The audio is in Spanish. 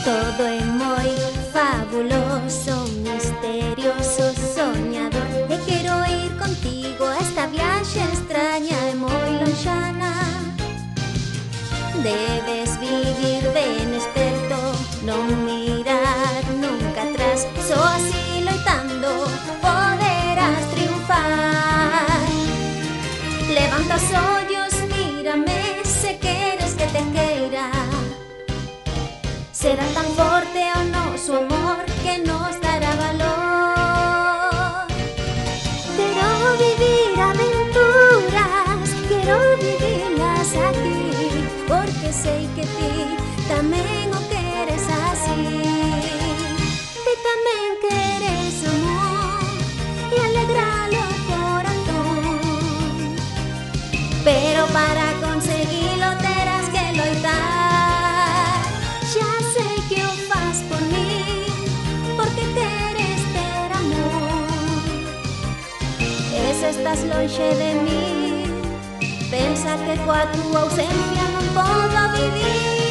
Todo é moi fabuloso, misterioso, soñador. E quero ir contigo a esta viaxe extraña e moi lonxana. Debes vivir ben esperto, non mirar nunca atrás. Só así loitando poderás triunfar. Levanta os ollos, mírame, se queres que te queira. Será tan forte o noso amor que nos dará valor. Quero vivir aventuras, quero vivirlas aquí, porque sei que ti tamén o queres así. Ti tamén queres amor e alegrar o corazón, pero para conseguilo terás que loitar. Xa sei que o faz por mí, porque queres ter amor. E se estás lonxe de mí, pensa que coa túa ausencia non podo vivir.